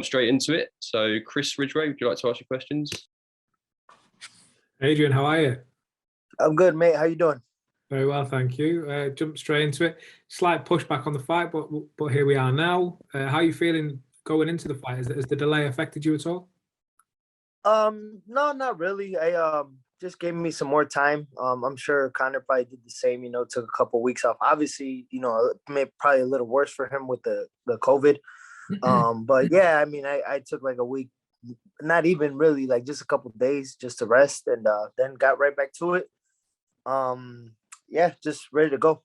Straight into it. So, Chris Ridgway, would you like to ask your questions? Adrian, how are you? I'm good, mate. How you doing? Very well, thank you. Jump straight into it. Slight pushback on the fight, but here we are now. How are you feeling going into the fight? Has the delay affected you at all? No, not really. I just gave me some more time. I'm sure Conor probably did the same. Took a couple weeks off. Obviously, probably a little worse for him with the COVID. But yeah, I mean, I took like a week, not even really, like just a couple of days just to rest, and then got right back to it. Yeah, just ready to go.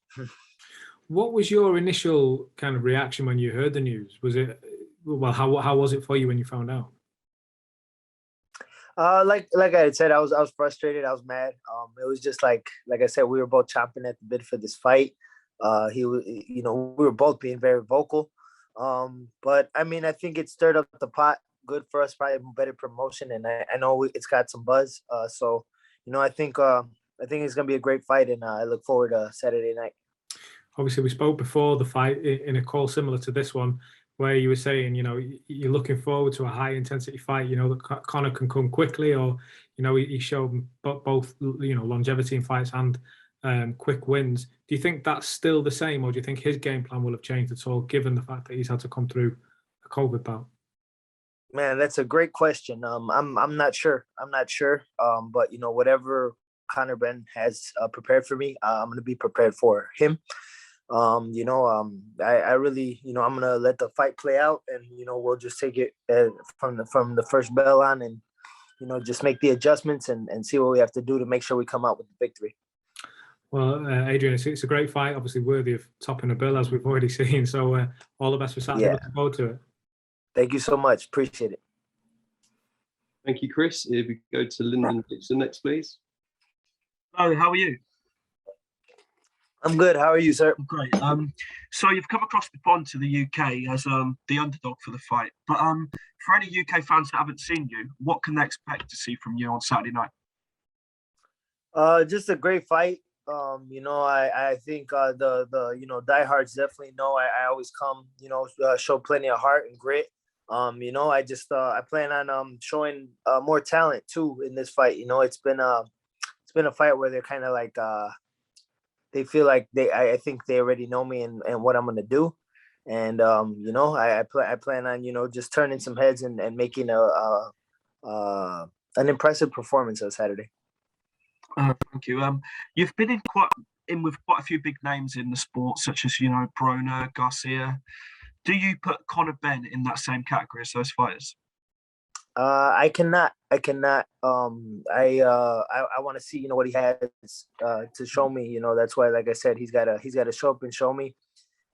What was your initial kind of reaction when you heard the news? Was it, well, how was it for you when you found out? Like I had said, I was frustrated. I was mad. It was just like I said, we were both chomping at the bit for this fight. We were both being very vocal. But I mean, I think it stirred up the pot. Good for us, probably better promotion, and I know it's got some buzz. So I think it's gonna be a great fight, and I look forward to Saturday night. Obviously, we spoke before the fight in a call similar to this one, where you were saying, you're looking forward to a high intensity fight, that Conor can come quickly, or, he showed both, longevity in fights and quick wins. Do you think that's still the same, or do you think his game plan will have changed at all, given the fact that he's had to come through a COVID bout? Man, that's a great question. I'm not sure. But whatever Conor Benn has prepared for me, I'm gonna be prepared for him. I really, I'm gonna let the fight play out, and we'll just take it from the first bell on, and just make the adjustments and see what we have to do to make sure we come out with the victory. Well, Adrian, it's a great fight, obviously worthy of topping the bill, as we've already seen. So all the best for Saturday. Yeah. Looking forward to it. Thank you so much. Appreciate it. Thank you, Chris. If we go to Lyndon Dixon next, please. Hello, how are you? I'm good. How are you, sir? Great. So you've come across the pond to the UK as the underdog for the fight. But for any UK fans that haven't seen you, what can they expect to see from you on Saturday night? Just a great fight. I think the diehards definitely know I always come, show plenty of heart and grit. I plan on showing more talent too in this fight. It's been a fight where they're kind of like they feel like I think they already know me and what I'm gonna do. And I plan on just turning some heads and making an impressive performance on Saturday. Thank you. You've been in with quite a few big names in the sport, such as Broner, Garcia. Do you put Conor Benn in that same category as those fighters? I cannot. I want to see what he has to show me. That's why, like I said, he's got to show up and show me,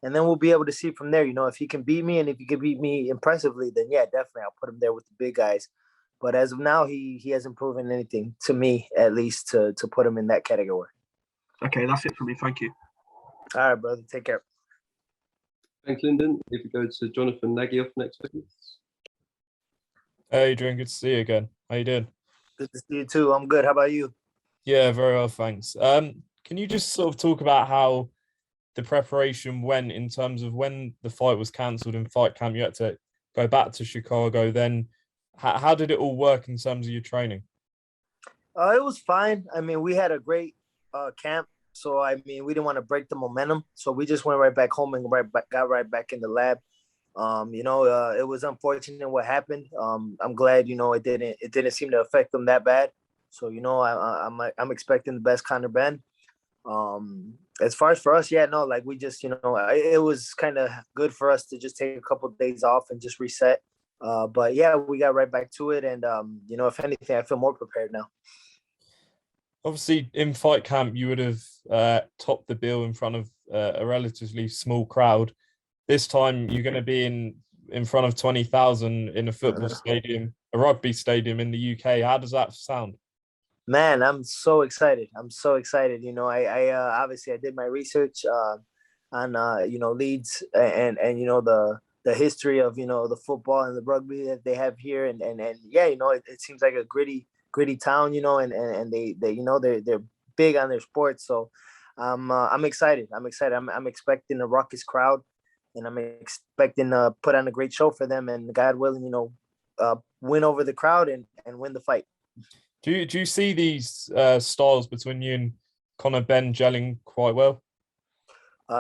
and then we'll be able to see from there. If he can beat me, and if he can beat me impressively, then yeah, definitely I'll put him there with the big guys. But as of now, he hasn't proven anything to me, at least, to put him in that category. Okay, that's it for me. Thank you. All right, brother. Take care. Thanks, Lyndon. If we go to Jonathan Nagyoff next, please. Hey, Adrian, good to see you again. How you doing? Good to see you too. I'm good. How about you? Yeah, very well, thanks. Can you just sort of talk about how the preparation went in terms of when the fight was cancelled in fight camp? You had to go back to Chicago. Then, how did it all work in terms of your training? It was fine. I mean, we had a great camp. So, I mean, we didn't want to break the momentum. So we just went right back home and got right back in the lab. It was unfortunate what happened. I'm glad, it didn't seem to affect them that bad. So, I'm expecting the best Conor Benn. As far as for us, yeah, no, like we just, it was kind of good for us to just take a couple of days off and just reset. But yeah, we got right back to it. And, if anything, I feel more prepared now. Obviously, in fight camp, you would have topped the bill in front of a relatively small crowd. This time, you're going to be in front of 20,000 in a football stadium, a rugby stadium in the UK. How does that sound? Man, I'm so excited. I obviously I did my research on Leeds and the history of the football and the rugby that they have here, and yeah, it seems like a gritty town, and they're big on their sports. So I'm excited. I'm excited. I'm expecting a raucous crowd. and I'm expecting to put on a great show for them, and God willing, win over the crowd and win the fight. Do you see these styles between you and Conor Benn gelling quite well?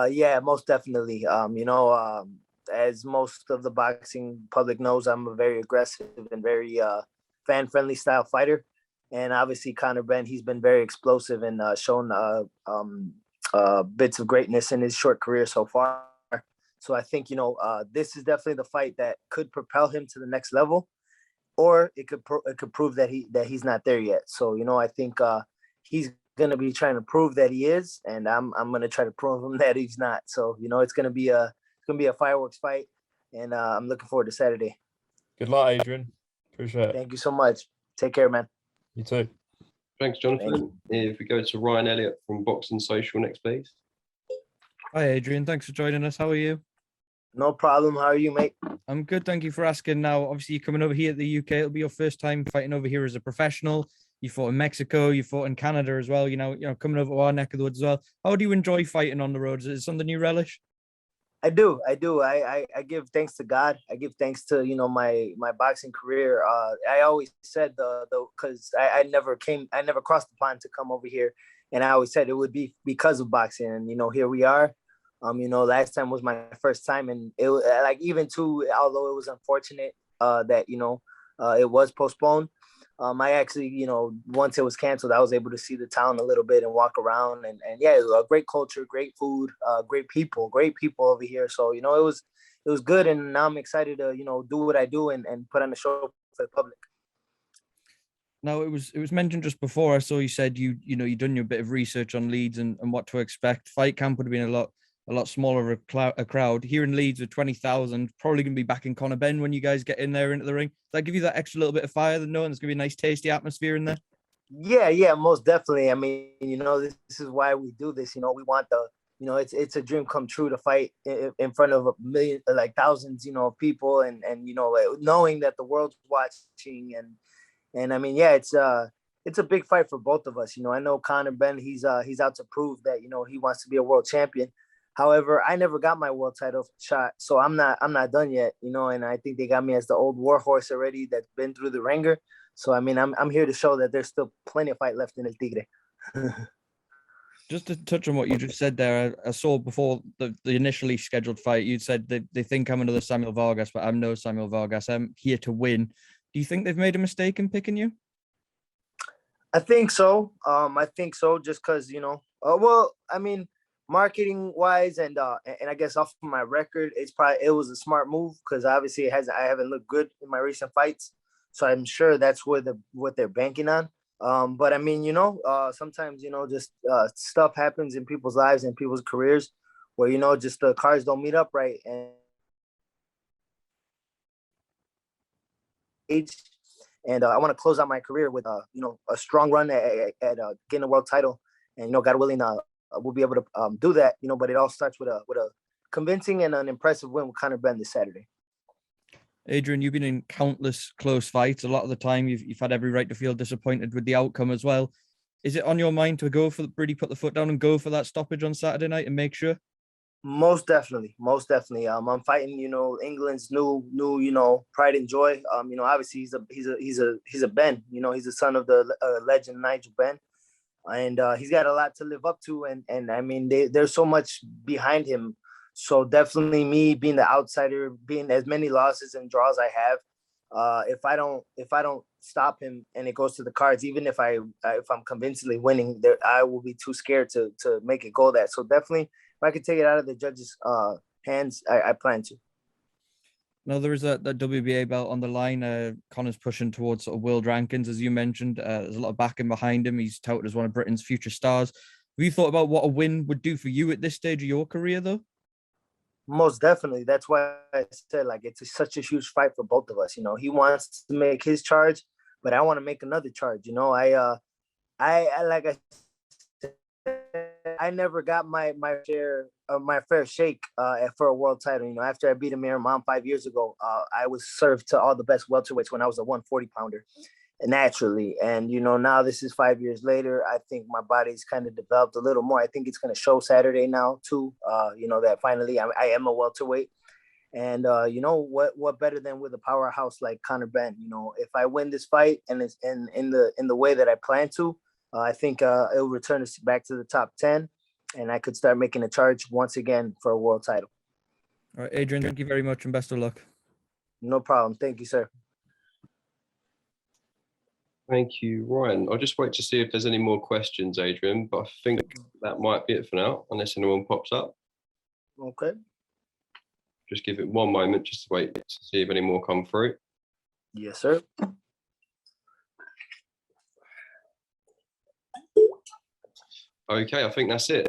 Yeah, most definitely. As most of the boxing public knows, I'm a very aggressive and very fan-friendly style fighter. And obviously, Conor Benn, he's been very explosive and shown bits of greatness in his short career so far. So I think, this is definitely the fight that could propel him to the next level, or it could prove that he's not there yet. So, I think he's going to be trying to prove that he is, and I'm going to try to prove him that he's not. So, it's going to be a fireworks fight, and I'm looking forward to Saturday. Good luck, Adrian. Appreciate it. Thank you so much. Take care, man. You too. Thanks, Jonathan. If we go to Ryan Elliott from Boxing Social next, please. Hi, Adrian. Thanks for joining us. How are you? No problem. How are you, mate? I'm good. Thank you for asking. Now, obviously, you're coming over here to the UK. It'll be your first time fighting over here as a professional. You fought in Mexico. You fought in Canada as well. Coming over to our neck of the woods as well. How do you enjoy fighting on the road? Is it something you relish? I do. I give thanks to God. I give thanks to my boxing career. I always said because I never crossed the pond to come over here, and I always said it would be because of boxing. And here we are. Last time was my first time, and it was even too. Although it was unfortunate that it was postponed. I actually, once it was canceled, I was able to see the town a little bit and walk around, and yeah, it was a great culture, great food, great people over here. So, it was good. And now I'm excited to, do what I do and put on a show for the public. Now, it was mentioned just before. I saw you said you'd done your bit of research on Leeds and what to expect. Fight camp would have been a lot smaller a crowd. Here in Leeds with 20,000, probably going to be back in Conor Benn when you guys get in there into the ring. Does that give you that extra little bit of fire, knowing there's going to be a nice, tasty atmosphere in there? Yeah, most definitely. I mean, this is why we do this. We want it's a dream come true to fight in front of a million, thousands, of people, and knowing that the world's watching, and I mean, yeah, it's a big fight for both of us. I know Conor Benn, he's out to prove that he wants to be a world champion. However, I never got my world title shot, so I'm not done yet, and I think they got me as the old war horse already that's been through the ringer. So I mean, I'm here to show that there's still plenty of fight left in El Tigre. Just to touch on what you just said there, I saw before the initially scheduled fight, you said that they think I'm another Samuel Vargas, but I'm no Samuel Vargas. I'm here to win. Do you think they've made a mistake in picking you? I think so. Just because marketing wise and I guess off of my record, it was a smart move because obviously I haven't looked good in my recent fights, so I'm sure that's what they're banking on. But I mean, sometimes just stuff happens in people's lives and people's careers where just the cards don't meet up right, and I want to close out my career with a strong run at getting a world title, and God willing, we'll be able to do that, but it all starts with a convincing and an impressive win with Conor Benn this Saturday. Adrian, you've been in countless close fights. A lot of the time, you've had every right to feel disappointed with the outcome as well. Is it on your mind to really put the foot down and go for that stoppage on Saturday night and make sure? Most definitely. I'm fighting, England's new, pride and joy. Obviously he's a Benn. He's the son of the legend Nigel Benn. And he's got a lot to live up to, and I mean, there's so much behind him. So definitely, me being the outsider, being as many losses and draws I have, if I don't stop him and it goes to the cards, even if I'm convincingly winning, I will be too scared to make it go that. So definitely, if I could take it out of the judges' hands, I plan to. Now, there is that WBA belt on the line. Conor's pushing towards sort of world rankings, as you mentioned. There's a lot of backing behind him. He's touted as one of Britain's future stars. Have you thought about what a win would do for you at this stage of your career, though? Most definitely. That's why I said, it's such a huge fight for both of us. He wants to make his charge, but I want to make another charge. I like I said, I never got my fair shake for a world title. After I beat Amir Imam 5 years ago, I was served to all the best welterweights when I was a 140 pounder. naturally. And, you know, now this is 5 years later. I think my body's kind of developed a little more. I think it's going to show Saturday now too, you know, that finally I am a welterweight. And you know what better than with a powerhouse like Conor Benn? You know, if I win this fight and it's in the way that I plan to, I think it'll return us back to the top 10, and I could start making a charge once again for a world title. All right, Adrian, thank you very much and best of luck. No problem. Thank you, sir. Thank you, Ryan. I'll just wait to see if there's any more questions, Adrian, but I think that might be it for now, unless anyone pops up. Okay. Just give it one moment just to wait to see if any more come through. Yes, sir. Okay, I think that's it.